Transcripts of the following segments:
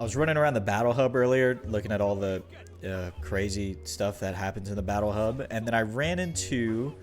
I was running around the battle hub earlier, looking at all the crazy stuff that happens in the battle hub, and then I ran into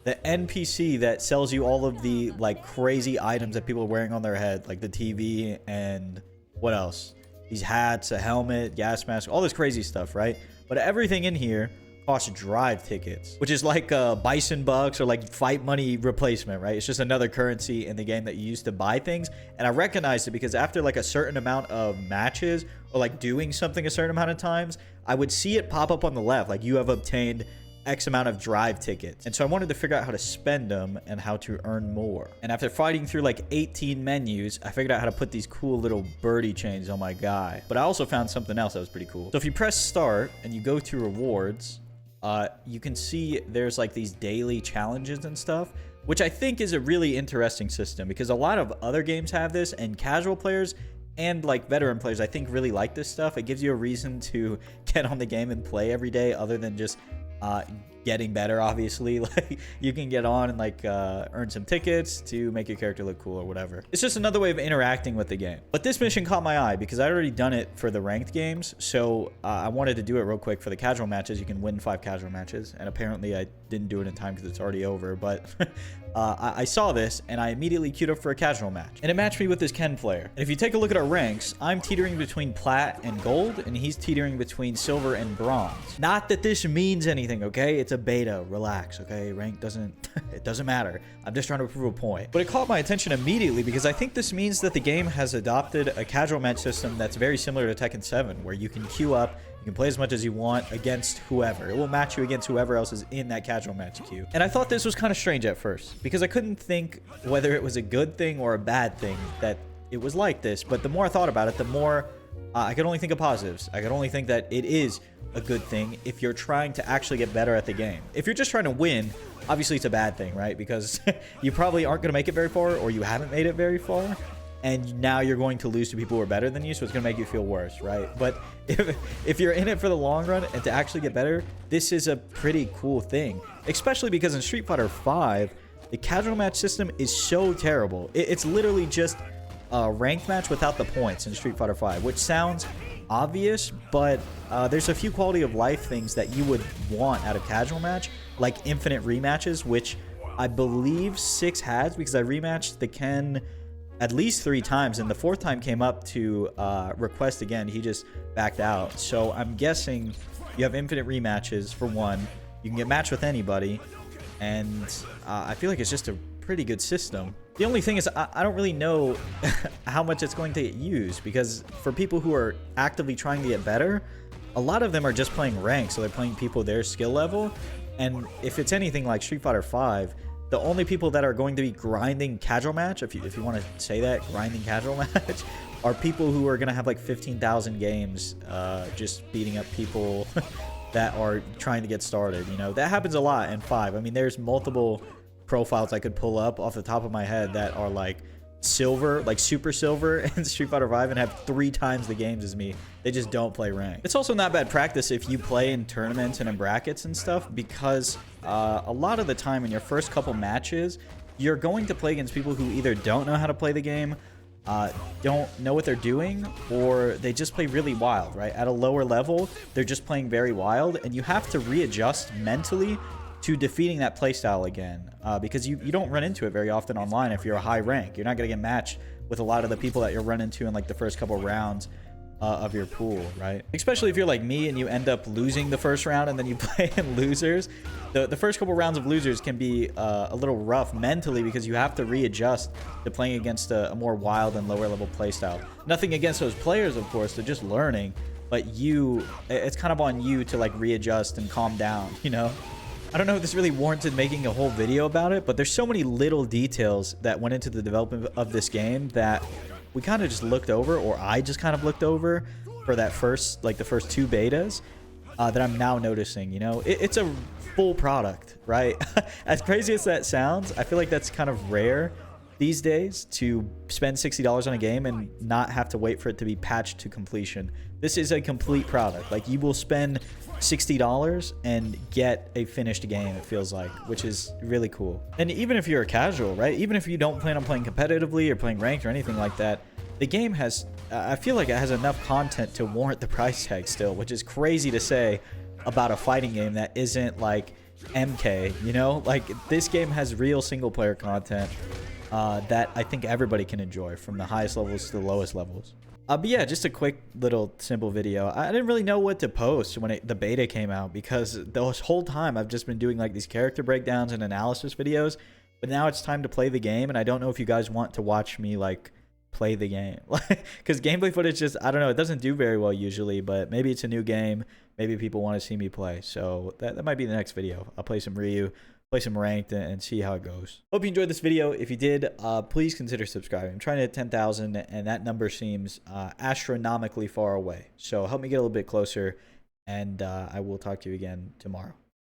the NPC that sells you all of the like crazy items that people are wearing on their head, like the TV and what else? These hats, a helmet, gas mask, all this crazy stuff, right? But everything in here costs drive tickets, which is like bison bucks or like fight money replacement, right? It's just another currency in the game that you use to buy things. And I recognized it because after like a certain amount of matches or like doing something a certain amount of times, I would see it pop up on the left, like you have obtained X amount of drive tickets. And so I wanted to figure out how to spend them and how to earn more. And after fighting through like 18 menus, I figured out how to put these cool little birdie chains on my guy. But I also found something else that was pretty cool. So if you press start and you go to rewards, you can see there's like these daily challenges and stuff, which I think is a really interesting system because a lot of other games have this, and casual players and like veteran players I think really like this stuff. It gives you a reason to get on the game and play every day other than just getting better. Obviously, like you can get on and like earn some tickets to make your character look cool or whatever. It's just another way of interacting with the game. But this mission caught my eye because I'd already done it for the ranked games, so I wanted to do it real quick for the casual matches. You can win 5 casual matches, and apparently I didn't do it in time because it's already over, but I saw this and I immediately queued up for a casual match, and it matched me with this Ken player. And if you take a look at our ranks, I'm teetering between plat and gold, and he's teetering between silver and bronze. Not that this means anything, okay? It's a beta. Relax, okay? Rank doesn't it doesn't matter. I'm just trying to prove a point. But it caught my attention immediately because I think this means that the game has adopted a casual match system that's very similar to Tekken 7, where you can queue up, you can play as much as you want against whoever. It will match you against whoever else is in that casual match queue. And I thought this was kind of strange at first because I couldn't think whether it was a good thing or a bad thing that it was like this. But the more I thought about it, the more I could only think of positives. I could only think that it is a good thing if you're trying to actually get better at the game. If you're just trying to win, obviously it's a bad thing, right? Because you probably aren't going to make it very far, or you haven't made it very far, and now you're going to lose to people who are better than you, so it's going to make you feel worse, right? But if you're in it for the long run and to actually get better, this is a pretty cool thing, especially because in Street Fighter V, the casual match system is so terrible. It's literally just a ranked match without the points in Street Fighter V, which sounds obvious, but there's a few quality of life things that you would want out of casual match, like infinite rematches, which I believe 6 has, because I rematched the Ken at least 3 times, and the 4th time came up to request again. He just backed out. So I'm guessing you have infinite rematches for one. You can get matched with anybody, and I feel like it's just a pretty good system. The only thing is I don't really know how much it's going to get used, because for people who are actively trying to get better, a lot of them are just playing ranked, so they're playing people their skill level. And if it's anything like Street Fighter V, the only people that are going to be grinding casual match, if you want to say that, grinding casual match, are people who are going to have like 15,000 games just beating up people that are trying to get started. You know, that happens a lot in 5. I mean, there's multiple profiles I could pull up off the top of my head that are like silver, like super silver in Street Fighter V, and have 3 times the games as me. They just don't play ranked. It's also not bad practice if you play in tournaments and in brackets and stuff, because a lot of the time in your first couple matches, you're going to play against people who either don't know how to play the game, don't know what they're doing, or they just play really wild, right? At a lower level, they're just playing very wild, and you have to readjust mentally to defeating that playstyle again, because you don't run into it very often online. If you're a high rank, you're not going to get matched with a lot of the people that you're running into in like the first couple rounds of your pool, right? Especially if you're like me and you end up losing the first round and then you play in losers. The first couple rounds of losers can be a little rough mentally, because you have to readjust to playing against a more wild and lower level playstyle. Nothing against those players, of course, they're just learning, but it's kind of on you to like readjust and calm down, you know? I don't know if this really warranted making a whole video about it, but there's so many little details that went into the development of this game that we kind of just looked over, or I just kind of looked over for that first, like the first 2 betas, that I'm now noticing. You know, it's a full product, right? As crazy as that sounds, I feel like that's kind of rare these days, to spend $60 on a game and not have to wait for it to be patched to completion. This is a complete product. Like, you will spend $60 and get a finished game, it feels like, which is really cool. And even if you're a casual, right, even if you don't plan on playing competitively or playing ranked or anything like that, the game has I feel like it has enough content to warrant the price tag still, which is crazy to say about a fighting game that isn't like MK, you know? Like, this game has real single player content that I think everybody can enjoy, from the highest levels to the lowest levels. But yeah, just a quick little simple video. I didn't really know what to post when the beta came out, because the whole time I've just been doing like these character breakdowns and analysis videos, but now it's time to play the game, and I don't know if you guys want to watch me like play the game, because gameplay footage just, I don't know, it doesn't do very well usually, but maybe it's a new game, maybe people want to see me play, so that might be the next video. I'll play some Ryu, play some ranked, and see how it goes. Hope you enjoyed this video. If you did, please consider subscribing. I'm trying to hit 10,000, and that number seems astronomically far away, so help me get a little bit closer, and I will talk to you again tomorrow.